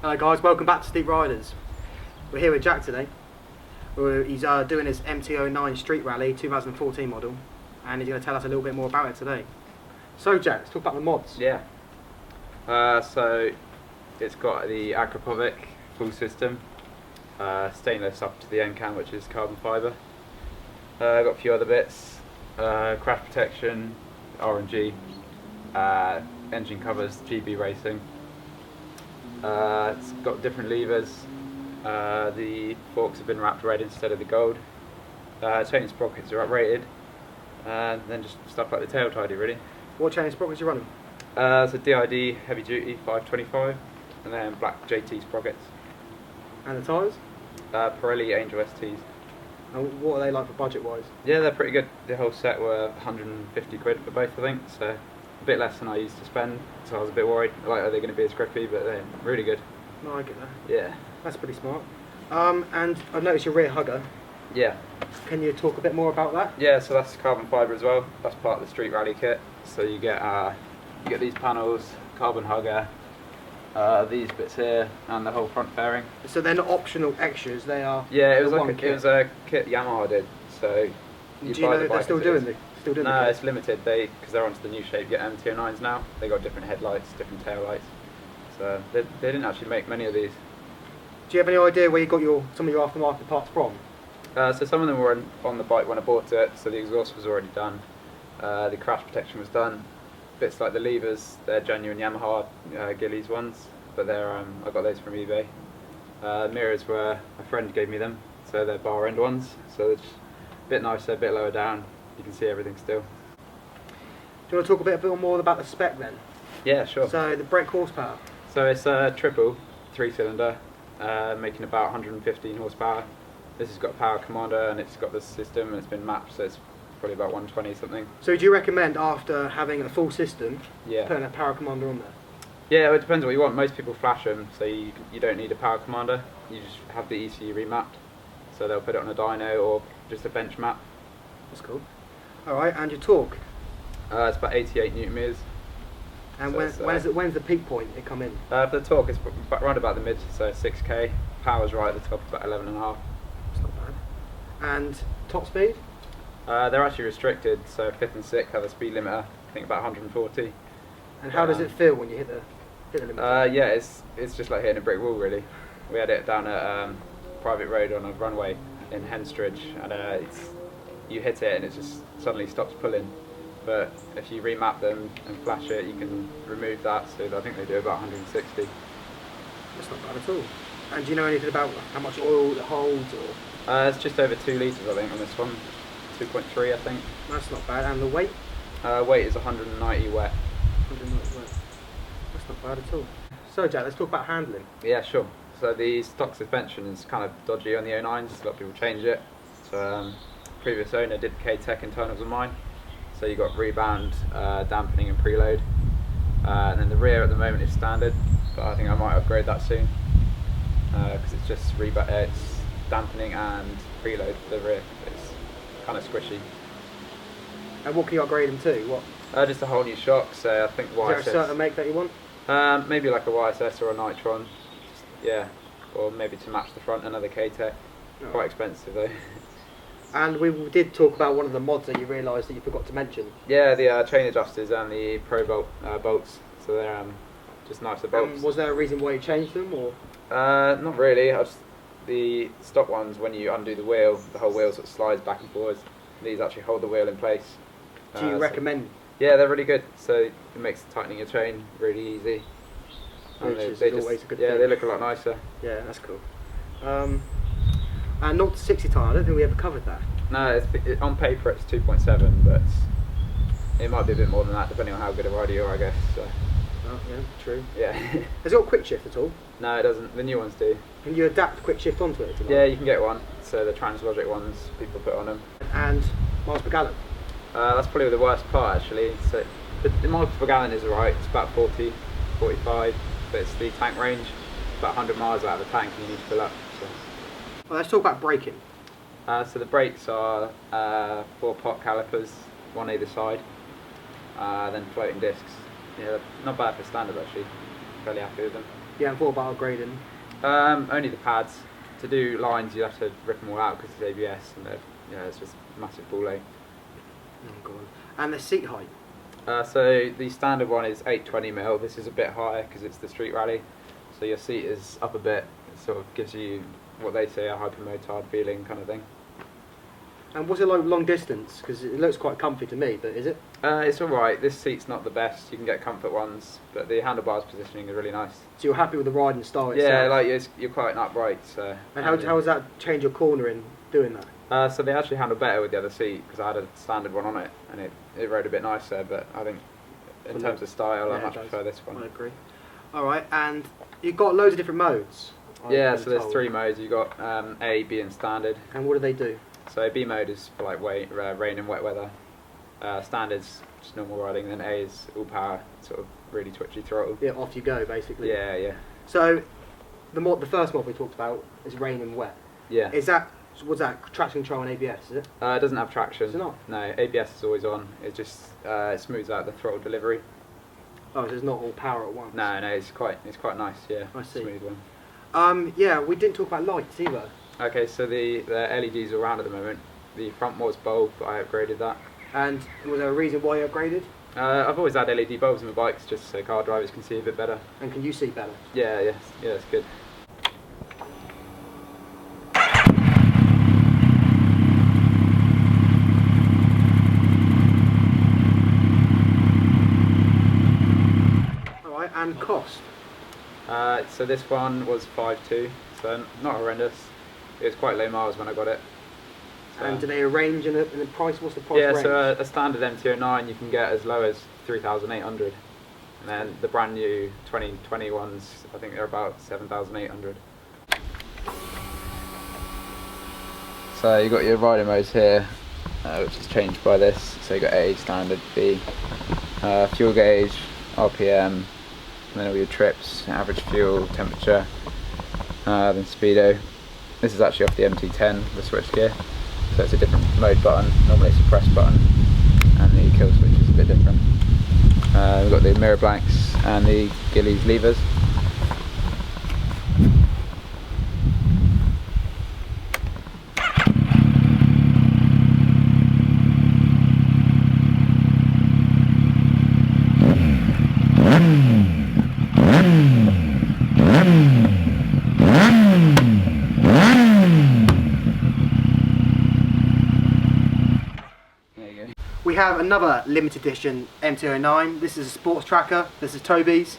Hello guys, welcome back to Street Riders. We're here with Jack today. He's doing his MT09 Street Rally 2014 model, and he's going to tell us a little bit more about it today. So Jack, let's talk about the mods. Yeah. So it's got the Akrapovic full system, stainless up to the end cam, which is carbon fibre. Got a few other bits, crash protection, R&G, engine covers, GB Racing. It's got different levers. The forks have been wrapped red instead of the gold. Chain sprockets are uprated, and then just stuff like the tail tidy really. What chain sprockets are you running? It's a DID heavy duty 525, and then black JT sprockets. And the tyres? Pirelli Angel STs. And what are they like for budget wise? Yeah, they're pretty good. The whole set were 150 quid for both, I think, so a bit less than I used to spend, so I was a bit worried, like, are they going to be as grippy, but they're really good. No, I get that. Yeah. That's pretty smart. And I've noticed your rear hugger. Yeah. Can you talk a bit more about that? Yeah, so that's carbon fibre as well. That's part of the Street Rally kit. So you get these panels, carbon hugger, these bits here, and the whole front fairing. So they're not optional extras, they are. Yeah, it was a kit Yamaha did. So do you know if they're still doing it? No, it's limited. Because they're onto the new shape. You get MT09s now. They got different headlights, different tail lights. So they didn't actually make many of these. Do you have any idea where you got some of your aftermarket parts from? So some of them were on the bike when I bought it. So the exhaust was already done. The crash protection was done. Bits like the levers, they're genuine Yamaha Gillies ones, but I got those from eBay. Mirrors were, a friend gave me them, so they're bar end ones. So it's a bit nicer, a bit lower down. You can see everything still. Do you want to talk a bit more about the spec then? Yeah, sure. So the brake horsepower. So it's a triple 3-cylinder, making about 115 horsepower. This has got a power commander and it's got the system and it's been mapped, so it's probably about 120 something. So do you recommend after having a full system, yeah, putting a power commander on there? Yeah, well, it depends what you want. Most people flash them, so you don't need a power commander. You just have the ECU remapped, so they'll put it on a dyno or just a bench map. That's cool. Alright, and your torque? It's about 88 newton meters. And so when's the peak point it come in? For the torque, it's around about the mid, so 6k. Power's right at the top, about 11.5. That's not bad. And top speed? They're actually restricted, so 5th and 6th have a speed limiter, I think about 140. And how does it feel when you hit the limiter? Yeah, it's just like hitting a brick wall really. We had it down at private road on a runway in Henstridge, and you hit it and it just suddenly stops pulling. But if you remap them and flash it, you can remove that, so I think they do about 160. That's not bad at all. And do you know anything about how much oil it holds? Or? It's just over 2 litres I think on this one, 2.3 I think. That's not bad. And the weight? Weight is 190 wet. 190 wet. That's not bad at all. So Jack, let's talk about handling. Yeah, sure. So the stock suspension is kind of dodgy on the 09s, a lot of people change it. So previous owner did K-Tech internals on mine. So you got rebound, dampening and preload. And then the rear at the moment is standard, but I think I might upgrade that soon. Because it's just it's dampening and preload for the rear. It's kind of squishy. And what can you upgrade them to? What? Just a whole new shock, so I think YSS. Is there a certain make that you want? Maybe like a YSS or a Nitron. Yeah, or maybe to match the front, another K-Tech. Oh. Quite expensive though. And we did talk about one of the mods that you realised that you forgot to mention. Yeah, the chain adjusters and the Pro Bolt bolts. So they're just nicer bolts. Was there a reason why you changed them, or? Not really. The stock ones, when you undo the wheel, the whole wheel sort of slides back and forwards. These actually hold the wheel in place. Do you recommend? Yeah, they're really good. So it makes tightening your chain really easy. Which is always a good thing. Yeah, they look a lot nicer. Yeah, that's cool. And 0 to 60 time, I don't think we ever covered that. No, on paper it's 2.7, but it might be a bit more than that depending on how good a rider you are, I guess. So. Oh, yeah, true. Yeah. Has it got quick shift at all? No, it doesn't. The new ones do. Can you adapt quick shift onto it? Yeah, you can get one. So the Translogic ones people put on them. And miles per gallon? That's probably the worst part actually. So the miles per gallon is alright. It's about 40, 45, but it's the tank range. About 100 miles out of the tank and you need to fill up. So. Well, let's talk about braking. So the brakes are 4-pot calipers, one either side, then floating discs. Yeah, not bad for standard actually. Fairly happy with them. You haven't thought about upgrading? Only the pads. To do lines, you have to rip them all out because it's ABS, and it's just a massive ball ache. Oh god. And the seat height? So the standard one is 820mm. This is a bit higher because it's the Street Rally. So your seat is up a bit. It sort of gives you what they say a hyper-motard feeling kind of thing. And what's it like long distance? Because it looks quite comfy to me, but is it? It's alright. This seat's not the best. You can get comfort ones, but the handlebars positioning is really nice. So you're happy with the riding style itself? Yeah, like you're quite upright. So. And how does that change your cornering doing that? So they actually handle better with the other seat because I had a standard one on it, and it rode a bit nicer. But I think in terms of style, I much prefer this one. I agree. All right, and you've got loads of different modes. Yeah, so there's 3 modes. You've got A, B, and standard. And what do they do? So B mode is for like rain and wet weather. Standard's just normal riding. Then A is all power, sort of really twitchy throttle. Yeah, off you go basically. Yeah, yeah. So the first mod we talked about is rain and wet. Yeah. What's that? Traction control and ABS, is it? It doesn't have traction. Is it not? No, ABS is always on. It just it smooths out the throttle delivery. Oh, so it's not all power at once. No, it's quite nice. Yeah. I see. Smooth one. Yeah, we didn't talk about lights either. Okay, so the LEDs are around at the moment. The front was bulb, but I upgraded that. And was there a reason why you upgraded? I've always had LED bulbs in my bikes just so car drivers can see a bit better. And can you see better? Yeah, it's good. Alright, and cost? So this one was 5.2, so not horrendous. It was quite low miles when I got it. So and do they arrange in the price? What's the price range? Yeah, so a standard MT09 you can get as low as 3,800, and then the brand new 2020 ones, I think they're about 7,800. So you got your riding modes here, which is changed by this. So you got A, standard, B, fuel gauge, RPM, and then all your trips, average fuel, temperature, then speedo. This is actually off the MT10, the switch gear. So it's a different mode button, normally it's a press button, and the kill switch is a bit different. We've got the mirror blanks and the Gillies levers. We have another limited edition MT09. This is a sports tracker. This is Toby's.